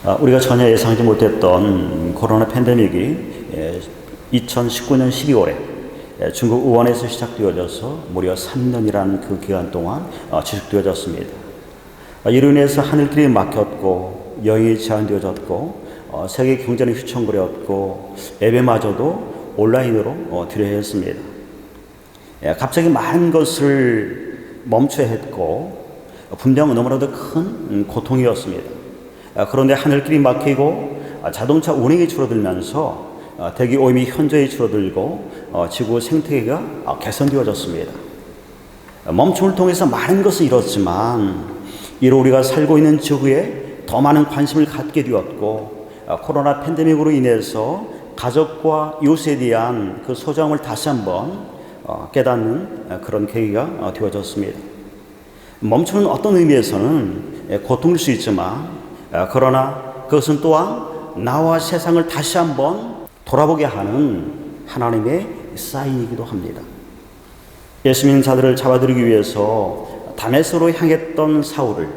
우리가 전혀 예상하지 못했던 코로나 팬데믹이 2019년 12월에 중국 우한에서 시작되어져서 무려 3년이라는 그 기간 동안 지속되어졌습니다. 이로 인해서 하늘길이 막혔고 여행이 제한되어졌고 세계 경제는 휘청거렸고 예배마저도 온라인으로 드려야 했습니다. 갑자기 많은 것을 멈춰야 했고 분명 너무나도 큰 고통이었습니다. 그런데 하늘길이 막히고 자동차 운행이 줄어들면서 대기 오염이 현저히 줄어들고 지구 생태계가 개선되어졌습니다. 멈춤을 통해서 많은 것을 이뤘지만 이로 우리가 살고 있는 지구에 더 많은 관심을 갖게 되었고 코로나 팬데믹으로 인해서 가족과 이웃에 대한 그 소중함을 다시 한번 깨닫는 그런 계기가 되어졌습니다. 멈춤은 어떤 의미에서는 고통일 수 있지만 그러나 그것은 또한 나와 세상을 다시 한번 돌아보게 하는 하나님의 사인이기도 합니다. 예수 믿는 자들을 잡아들이기 위해서 다메섹으로 향했던 사울을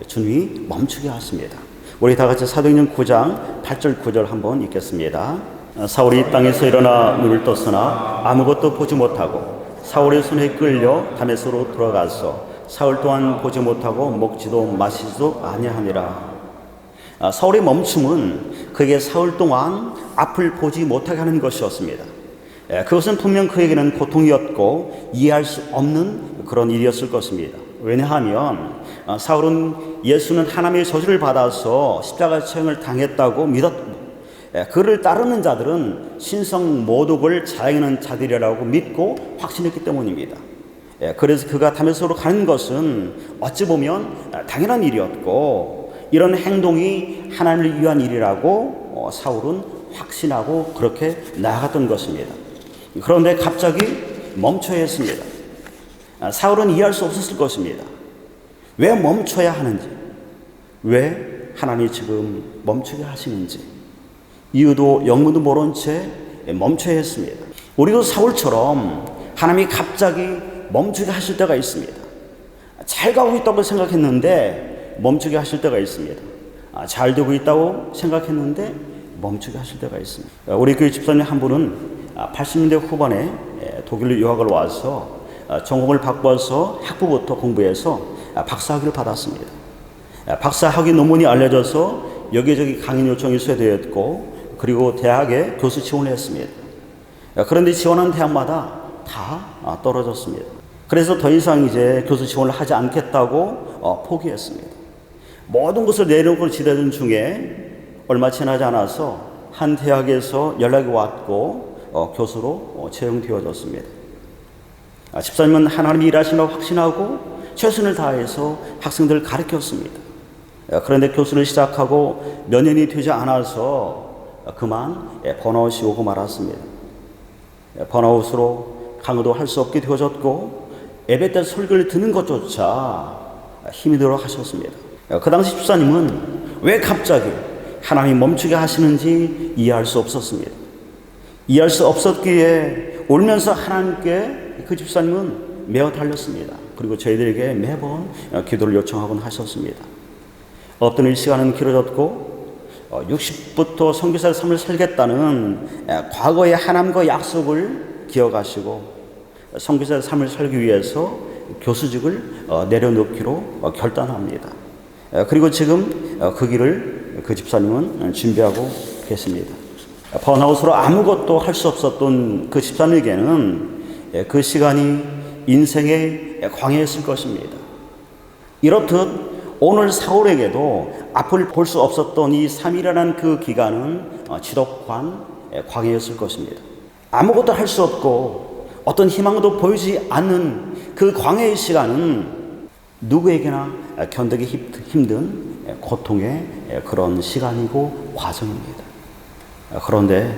주님이 멈추게 하십니다. 우리 다 같이 사도행전 9장 8절 9절 한번 읽겠습니다. 사울이 땅에서 일어나 눈을 떴으나 아무것도 보지 못하고 사울의 손에 끌려 다메섹으로 들어가서 사울 또한 보지 못하고 먹지도 마시지도 아니하니라. 사울의 멈춤은 그에게 사울 동안 앞을 보지 못하게 하는 것이었습니다. 그것은 분명 그에게는 고통이었고 이해할 수 없는 그런 일이었을 것입니다. 왜냐하면 사울은 예수는 하나님의 저주를 받아서 십자가 처형을 당했다고 믿었고 그를 따르는 자들은 신성 모독을 자행하는 자들이라고 믿고 확신했기 때문입니다. 그래서 그가 다메섹으로 가는 것은 어찌 보면 당연한 일이었고 이런 행동이 하나님을 위한 일이라고 사울은 확신하고 그렇게 나아갔던 것입니다. 그런데 갑자기 멈춰야 했습니다. 사울은 이해할 수 없었을 것입니다. 왜 멈춰야 하는지, 왜 하나님이 지금 멈추게 하시는지 이유도 영문도 모른 채 멈춰야 했습니다. 우리도 사울처럼 하나님이 갑자기 멈추게 하실 때가 있습니다. 잘 가고 있다고 생각했는데 멈추게 하실 때가 있습니다. 잘 되고 있다고 생각했는데 멈추게 하실 때가 있습니다. 우리 교회 집사님 한 분은 80년대 후반에 독일로 유학을 와서 전공을 바꿔서 학부부터 공부해서 박사학위를 받았습니다. 박사학위 논문이 알려져서 여기저기 강의 요청이 쇄도했고 그리고 대학에 교수 지원을 했습니다. 그런데 지원한 대학마다 다 떨어졌습니다. 그래서 더 이상 이제 교수 지원을 하지 않겠다고 포기했습니다. 모든 것을 내려놓고 지내던 중에 얼마 지나지 않아서 한 대학에서 연락이 왔고 교수로 채용되어졌습니다. 집사님은 하나님이 일하시라고 확신하고 최선을 다해서 학생들을 가르쳤습니다. 그런데 교수를 시작하고 몇 년이 되지 않아서 그만 번아웃이 오고 말았습니다. 번아웃으로 강의도 할 수 없게 되어졌고 예배 때 설교를 듣는 것조차 힘이 들어 하셨습니다. 그 당시 집사님은 왜 갑자기 하나님 멈추게 하시는지 이해할 수 없었습니다. 이해할 수 없었기에 울면서 하나님께 그 집사님은 매어 달렸습니다. 그리고 저희들에게 매번 기도를 요청하곤 하셨습니다. 어떤 일 시간은 길어졌고 60부터 선교사의 삶을 살겠다는 과거의 하나님과 약속을 기억하시고 선교사의 삶을 살기 위해서 교수직을 내려놓기로 결단합니다. 그리고 지금 그 길을 그 집사님은 준비하고 계십니다. 번아웃으로 아무것도 할 수 없었던 그 집사님에게는 그 시간이 인생의 광야였을 것입니다. 이렇듯 오늘 사울에게도 앞을 볼 수 없었던 이 3일이라는 그 기간은 지독한 광야였을 것입니다. 아무것도 할 수 없고 어떤 희망도 보이지 않는 그 광야의 시간은 누구에게나 견디기 힘든 고통의 그런 시간이고 과정입니다. 그런데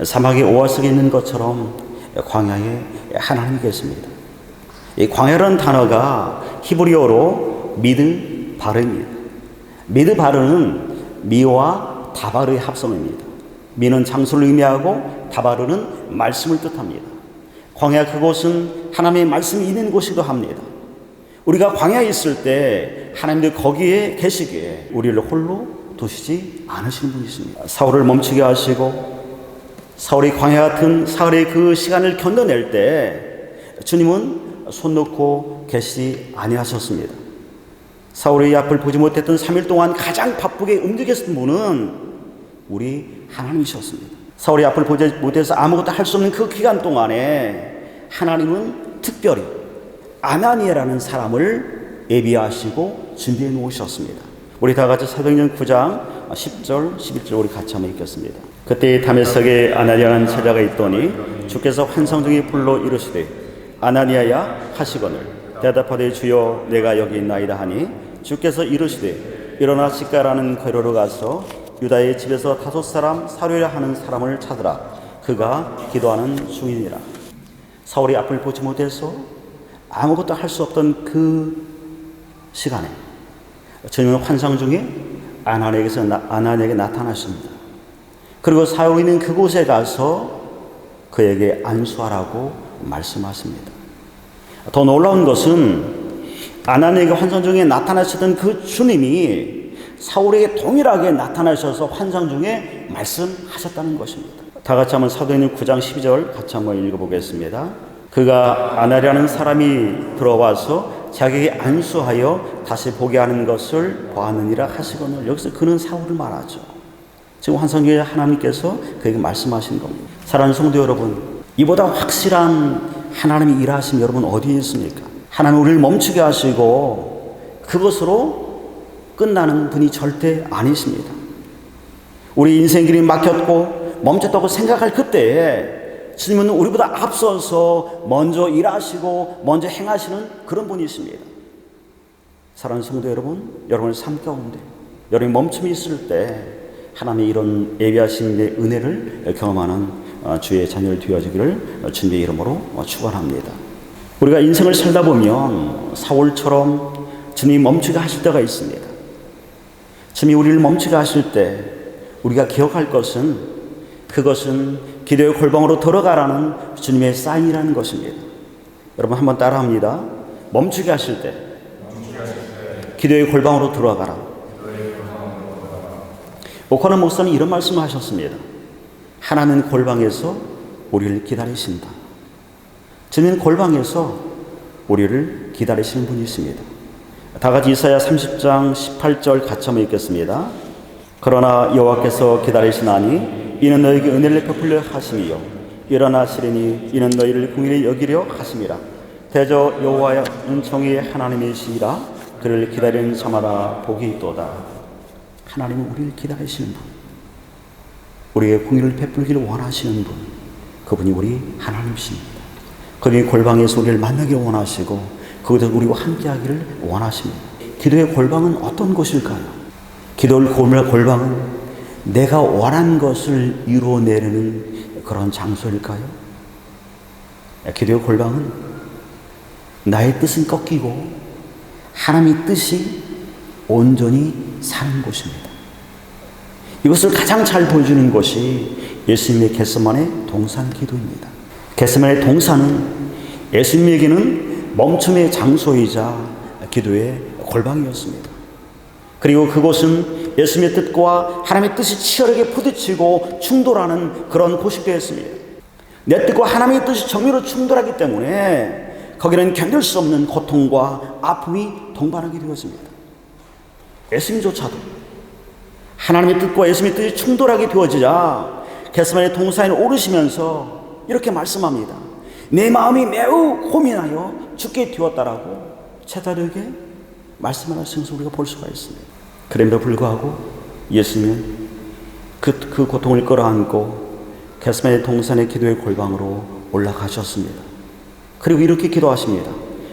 사막의 오아시스에 있는 것처럼 광야에 하나님이 계십니다. 이 광야라는 단어가 히브리어로 미드바르입니다. 미드바르는 미와 다바르의 합성입니다. 미는 장소를 의미하고 다바르는 말씀을 뜻합니다. 광야 그곳은 하나님의 말씀이 있는 곳이기도 합니다. 우리가 광야에 있을 때 하나님도 거기에 계시기에 우리를 홀로 두시지 않으시는 분이십니다. 사울을 멈추게 하시고 사울이 광야 같은 사흘의 그 시간을 견뎌낼 때 주님은 손 놓고 계시지 아니하셨습니다. 사울의 앞을 보지 못했던 3일 동안 가장 바쁘게 움직였던 분은 우리 하나님이셨습니다. 사울의 앞을 보지 못해서 아무것도 할 수 없는 그 기간 동안에 하나님은 특별히 아나니아라는 사람을 예비하시고 준비해 놓으셨습니다. 우리 다 같이 사도행전 9장 10절 11절 우리 같이 한번 읽겠습니다. 그때 다메섹에 아나니아라는 제자가 있더니 주께서 환상 중에 불러 이르시되 아나니아야 하시거늘 대답하되 주여 내가 여기 있나이다 하니 주께서 이르시되 일어나 시가라는 거리로 가서 유다의 집에서 5 사람 사료라 하는 사람을 찾으라. 그가 기도하는 중이니라. 사울이 앞을 보지 못해서 아무것도 할 수 없던 그 시간에 주님은 환상 중에 아나니아에게 나타나십니다. 그리고 사울이 있는 그곳에 가서 그에게 안수하라고 말씀하십니다. 더 놀라운 것은 아나니아에게 환상 중에 나타나셨던 그 주님이 사울에게 동일하게 나타나셔서 환상 중에 말씀하셨다는 것입니다. 다 같이 한번 사도행전 9장 12절 같이 한번 읽어보겠습니다. 그가 아나니아라는 사람이 들어와서 자기에게 안수하여 다시 보게 하는 것을 보았느니라 하시거늘. 여기서 그는 사울을 말하죠. 지금 환상 중에 하나님께서 그에게 말씀하신 겁니다. 사랑하는 성도 여러분, 이보다 확실한 하나님의 일하심 여러분 어디에 있습니까? 하나님 우리를 멈추게 하시고 그것으로 끝나는 분이 절대 아니십니다. 우리 인생길이 막혔고 멈췄다고 생각할 그때에 주님은 우리보다 앞서서 먼저 일하시고 먼저 행하시는 그런 분이십니다. 사랑하는 성도 여러분, 여러분의 삶 가운데 여러분이 멈춤이 있을 때 하나님의 이런 예비하심의 은혜를 경험하는 주의 자녀를 되어지기를 주님의 이름으로 축원합니다. 우리가 인생을 살다 보면 사울처럼 주님이 멈추게 하실 때가 있습니다. 주님이 우리를 멈추게 하실 때 우리가 기억할 것은 그것은 기도의 골방으로 들어가라는 주님의 사인이라는 것입니다. 여러분 한번 따라합니다. 멈추게 하실 때 기도의 골방으로 들어가라. 오커너 목사는 이런 말씀을 하셨습니다. 하나님은 골방에서 우리를 기다리신다. 주님은 골방에서 우리를 기다리시는 분이십니다. 다 같이 이사야 30장 18절 같이 한번 읽겠습니다. 그러나 여호와께서 기다리시나니 이는 너에게 은혜를 베풀려 하심이요 일어나시리니 이는 너희를 긍휼히 여기려 하심이라. 대저 여호와의 은총의 하나님이시라. 그를 기다리는 자마다 복이 있도다. 하나님은 우리를 기다리시는 분, 우리의 긍휼을 베풀기를 원하시는 분, 그분이 우리 하나님이십니다. 그분이 골방에서 우리를 만나기 원하시고 그곳에서 우리와 함께하기를 원하십니다. 기도의 골방은 어떤 곳일까요? 기도의 골방은 내가 원한 것을 이루어내는 그런 장소일까요? 기도의 골방은 나의 뜻은 꺾이고 하나님의 뜻이 온전히 사는 곳입니다. 이것을 가장 잘 보여주는 것이 예수님의 겟세마네 동산 기도입니다. 겟세마네 동산은 예수님에게는 멈춤의 장소이자 기도의 골방이었습니다. 그리고 그곳은 예수님의 뜻과 하나님의 뜻이 치열하게 부딪히고 충돌하는 그런 곳이 되었습니다. 내 뜻과 하나님의 뜻이 정의로 충돌하기 때문에 거기는 견딜 수 없는 고통과 아픔이 동반하게 되었습니다. 예수님조차도 하나님의 뜻과 예수님의 뜻이 충돌하게 되어지자 겟세마네 동산에 오르시면서 이렇게 말씀합니다. 내 마음이 매우 고민하여 죽게 되었다라고 제자들에게 말씀을 하시면서 우리가 볼 수가 있습니다. 그럼에도 불구하고 예수님은 그 고통을 끌어안고 겟세마네 동산의 기도의 골방으로 올라가셨습니다. 그리고 이렇게 기도하십니다.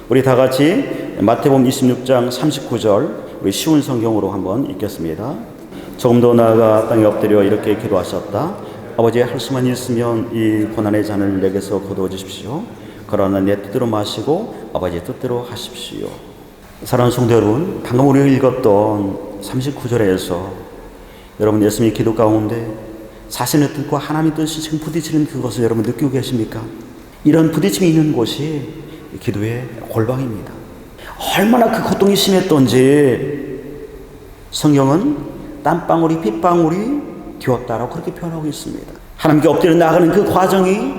우리 다 같이 마태복음 26장 39절 우리 쉬운 성경으로 한번 읽겠습니다. 조금 더 나아가 땅에 엎드려 이렇게 기도하셨다. 아버지, 할 수만 있으면 이 고난의 잔을 내게서 거두어 주십시오. 그러나 내 뜻대로 마시고 아버지의 뜻대로 하십시오. 사랑하는 성도 여러분, 방금 우리가 읽었던 39절에서 여러분 예수님의 기도 가운데 자신의 뜻과 하나님의 뜻이 지금 부딪히는 그것을 여러분 느끼고 계십니까? 이런 부딪힘이 있는 곳이 기도의 골방입니다. 얼마나 그 고통이 심했던지 성경은 땀방울이 핏방울이 되었다라고 그렇게 표현하고 있습니다. 하나님께 엎드려 나가는 그 과정이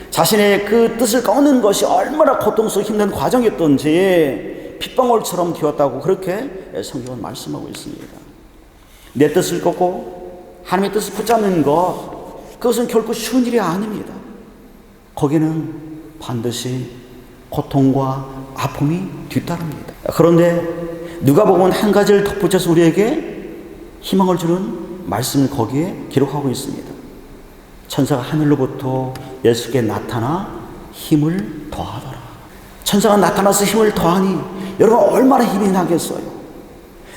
자신의 그 뜻을 꺾는 것이 얼마나 고통스럽고 힘든 과정이었던지 핏방울처럼 되었다고 그렇게 성경은 말씀하고 있습니다. 내 뜻을 꺾고 하나님의 뜻을 붙잡는 것, 그것은 결코 쉬운 일이 아닙니다. 거기는 반드시 고통과 아픔이 뒤따릅니다. 그런데 누가복음은 한 가지를 덧붙여서 우리에게 희망을 주는 말씀을 거기에 기록하고 있습니다. 천사가 하늘로부터 예수께 나타나 힘을 더하더라. 천사가 나타나서 힘을 더하니 여러분 얼마나 힘이 나겠어요.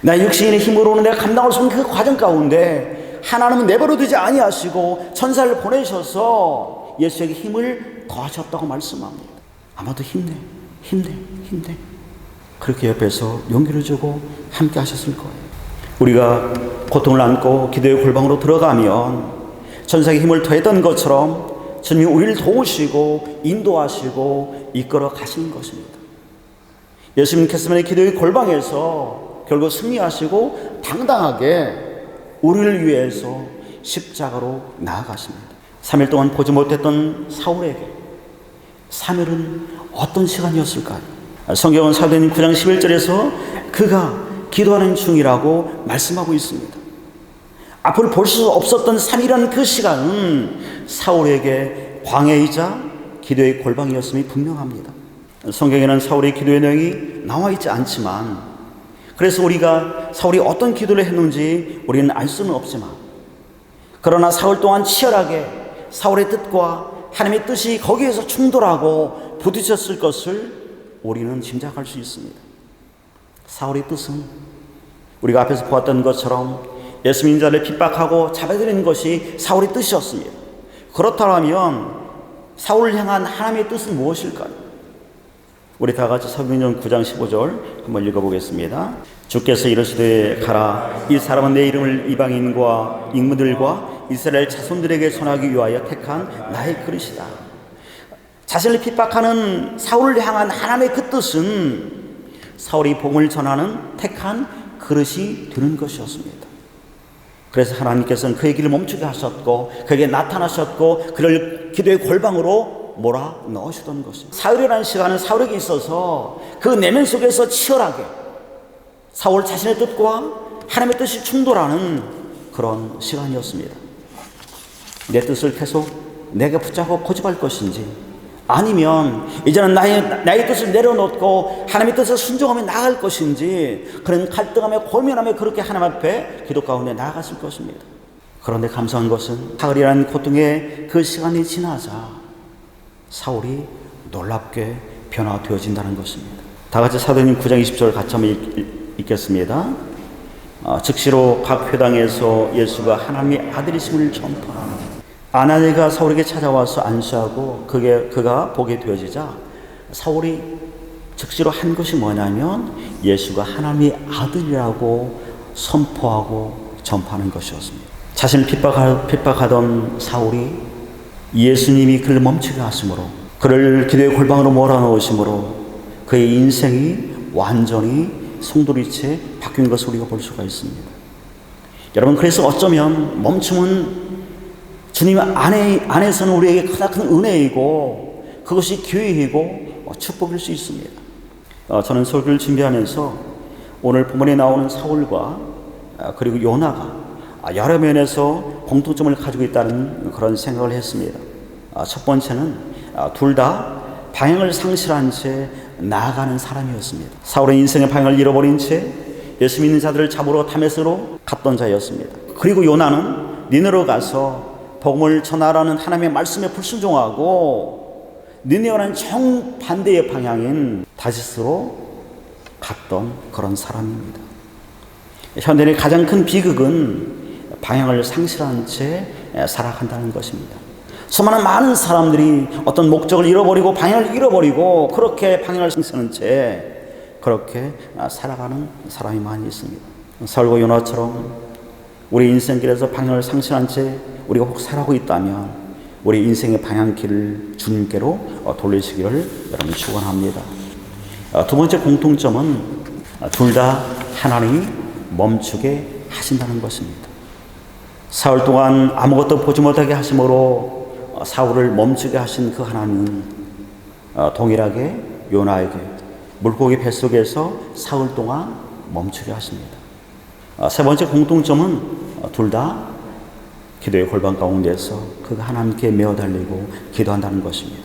나의 육신의 힘으로는 내가 감당할 수 없는 그 과정 가운데 하나님은 내버려 두지 아니하시고 천사를 보내셔서 예수에게 힘을 더하셨다고 말씀합니다. 아마도 힘내. 그렇게 옆에서 용기를 주고 함께 하셨을 거예요. 우리가 고통을 안고 기도의 골방으로 들어가면 천사의 힘을 더했던 것처럼 주님이 우리를 도우시고 인도하시고 이끌어 가시는 것입니다. 예수님 겟세마네 기도의 골방에서 결국 승리하시고 당당하게 우리를 위해서 십자가로 나아가십니다. 3일 동안 보지 못했던 사울에게 3일은 어떤 시간이었을까요? 성경은 사도행전 9장 11절에서 그가 기도하는 중이라고 말씀하고 있습니다. 앞으로 볼 수 없었던 3일이라는 그 시간은 사울에게 광야이자 기도의 골방이었음이 분명합니다. 성경에는 사울의 기도의 내용이 나와 있지 않지만, 그래서 우리가 사울이 어떤 기도를 했는지 우리는 알 수는 없지만, 그러나 사울 또한 치열하게 사울의 뜻과 하나님의 뜻이 거기에서 충돌하고 부딪혔을 것을 우리는 짐작할 수 있습니다. 사울의 뜻은 우리가 앞에서 보았던 것처럼 예수 믿는 자를 핍박하고 잡아들이는 것이 사울의 뜻이었습니다. 그렇다면 사울을 향한 하나님의 뜻은 무엇일까요? 우리 다 같이 사도행전 9장 15절 한번 읽어보겠습니다. 주께서 이르시되 가라, 이 사람은 내 이름을 이방인과 인문들과 이스라엘 자손들에게 전하기 위하여 택한 나의 그릇이다. 자신을 핍박하는 사울을 향한 하나님의 그 뜻은 사울이 복음을 전하는 택한 그릇이 되는 것이었습니다. 그래서 하나님께서는 그의 길을 멈추게 하셨고 그에게 나타나셨고 그를 기도의 골방으로 몰아 넣으시던 것입니다. 사울이라는 시간은 사울에게 있어서 그 내면 속에서 치열하게 사울 자신의 뜻과 하나님의 뜻이 충돌하는 그런 시간이었습니다. 내 뜻을 계속 내가 붙잡고 고집할 것인지, 아니면 이제는 나의 뜻을 내려놓고 하나님의 뜻을 순종하며 나아갈 것인지, 그런 갈등하며 고민하며 그렇게 하나님 앞에 기도 가운데 나아갔을 것입니다. 그런데 감사한 것은 사울이라는 고통의 그 시간이 지나자 사울이 놀랍게 변화되어진다는 것입니다. 다 같이 사도행전 9장 20절 같이 한번 읽겠습니다. 즉시로 각 회당에서 예수가 하나님의 아들이심을 전파하는 아나니가 사울에게 찾아와서 안수하고 그가 보게 되어지자 사울이 즉시로 한 것이 뭐냐면 예수가 하나님의 아들이라고 선포하고 전파하는 것이었습니다. 자신을 핍박하던 사울이 예수님이 그를 멈추게 하심으로, 그를 기도의 골방으로 몰아넣으심으로 그의 인생이 완전히 송두리째 바뀐 것을 우리가 볼 수가 있습니다. 여러분, 그래서 어쩌면 멈춤은 주님 안에서는 우리에게 크나큰 은혜이고 그것이 기회이고 축복일 수 있습니다. 저는 설교를 준비하면서 오늘 본문에 나오는 사울과 그리고 요나가 여러 면에서 공통점을 가지고 있다는 그런 생각을 했습니다. 첫 번째는 둘 다 방향을 상실한 채 나아가는 사람이었습니다. 사울은 인생의 방향을 잃어버린 채 예수 믿는 자들을 잡으러 다메섹으로 갔던 자였습니다. 그리고 요나는 니느웨로 가서 복음을 전하라는 하나님의 말씀에 불순종하고 니느웨와는 정반대의 방향인 다시스로 갔던 그런 사람입니다. 현대인의 가장 큰 비극은 방향을 상실한 채 살아간다는 것입니다. 수많은 많은 사람들이 어떤 목적을 잃어버리고 방향을 잃어버리고 그렇게 방향을 상실한 채 그렇게 살아가는 사람이 많이 있습니다. 사울과 요나처럼 우리 인생길에서 방향을 상실한 채 우리가 혹 살아가고 있다면 우리 인생의 방향길을 주님께로 돌리시기를 여러분 축원합니다. 두 번째 공통점은 둘 다 하나님이 멈추게 하신다는 것입니다. 사흘 동안 아무것도 보지 못하게 하심으로 사울을 멈추게 하신 그 하나님은 동일하게 요나에게 물고기 뱃속에서 사흘 동안 멈추게 하십니다. 세 번째 공통점은 둘 다 기도의 골방 가운데서 그 하나님께 메어 달리고 기도한다는 것입니다.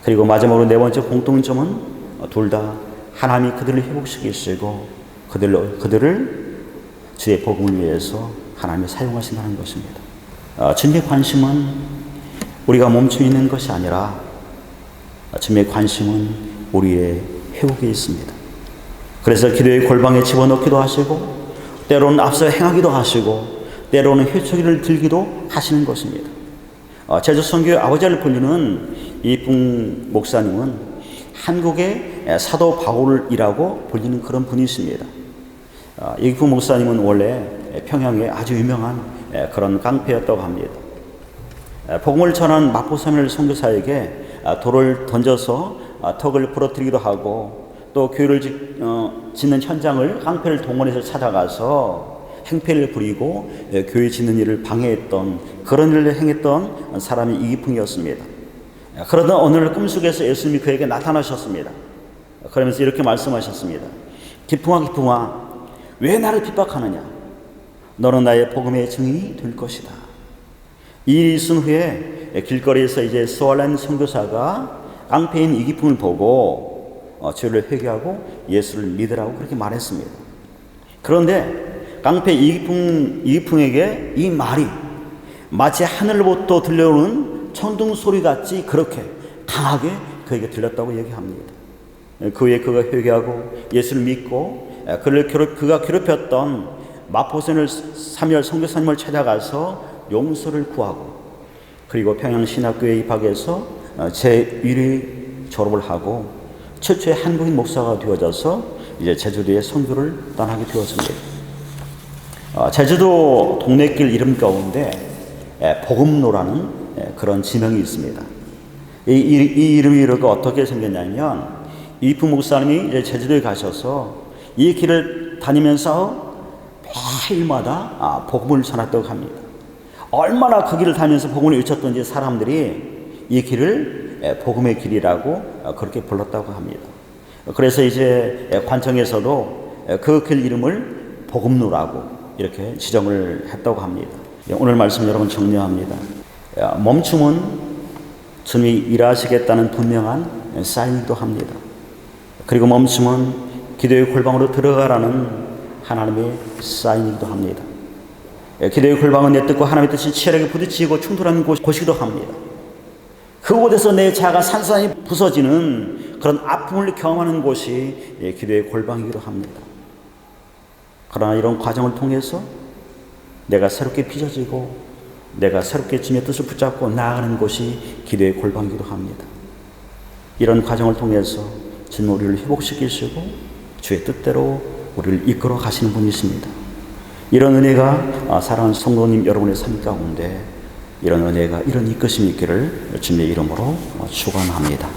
그리고 마지막으로 네 번째 공통점은 둘 다 하나님이 그들을 회복시키시고 그들을 주의 복음을 위해서 하나님이 사용하신다는 것입니다. 주님의 관심은 우리가 멈춰 있는 것이 아니라 주님의 관심은 우리의 회복에 있습니다. 그래서 기도의 골방에 집어넣기도 하시고 때로는 앞서 행하기도 하시고 때로는 회초리를 들기도 하시는 것입니다. 제주 선교의 아버지를 불리는 이풍 목사님은 한국의 사도 바울이라고 불리는 그런 분이십니다. 이풍 목사님은 원래 평양에 아주 유명한 그런 깡패였다고 합니다. 복음을 전한 마포사무엘 선교사에게 돌을 던져서 턱을 부러뜨리기도 하고 또 교회를 짓는 현장을 깡패를 동원해서 찾아가서 행패를 부리고 교회 짓는 일을 방해했던 그런 일을 행했던 사람이 이기풍이었습니다. 그러던 어느 날 꿈속에서 예수님이 그에게 나타나셨습니다. 그러면서 이렇게 말씀하셨습니다. 기풍아 왜 나를 핍박하느냐? 너는 나의 복음의 증인이 될 것이다. 이 일이 있은 후에 길거리에서 이제 스왈란 선교사가 깡패인 이기풍을 보고 죄를 회개하고 예수를 믿으라고 그렇게 말했습니다. 그런데 깡패 이기풍에게 이 말이 마치 하늘로부터 들려오는 천둥 소리 같이 그렇게 강하게 그에게 들렸다고 얘기합니다. 그 후에 그가 회개하고 예수를 믿고 그가 괴롭혔던 마포사무엘 선교사님을 찾아가서 용서를 구하고 그리고 평양신학교에 입학해서 제1위 졸업을 하고 최초의 한국인 목사가 되어져서 이제 제주도에 선교를 떠나게 되었습니다. 제주도 동네길 이름 가운데 복음로라는 그런 지명이 있습니다. 이 이름이 이렇게 어떻게 생겼냐면 이풍 목사님이 이제 제주도에 가셔서 이 길을 다니면서 매일마다 복음을 전했다고 합니다. 얼마나 그 길을 다니면서 복음을 외쳤던지 사람들이 이 길을 복음의 길이라고 그렇게 불렀다고 합니다. 그래서 이제 관청에서도 그 길 이름을 복음로라고 이렇게 지정을 했다고 합니다. 오늘 말씀 여러분 정리합니다. 멈춤은 주님이 일하시겠다는 분명한 사인이기도 합니다. 그리고 멈춤은 기도의 골방으로 들어가라는 하나님의 사인이기도 합니다. 기도의 골방은 내 뜻과 하나님의 뜻이 치열하게 부딪히고 충돌하는 곳이기도 합니다. 그곳에서 내 자아가 산산이 부서지는 그런 아픔을 경험하는 곳이 기도의 골방이기도 합니다. 그러나 이런 과정을 통해서 내가 새롭게 빚어지고 내가 새롭게 주님의 뜻을 붙잡고 나아가는 곳이 기도의 골방이기도 합니다. 이런 과정을 통해서 주님 우리를 회복시키시고 주의 뜻대로 우리를 이끌어 가시는 분이십니다. 이런 은혜가 사랑하는 성도님 여러분의 삶 가운데 이런 은혜가 이런 이끄심이 있기를 주님의 이름으로 축원합니다.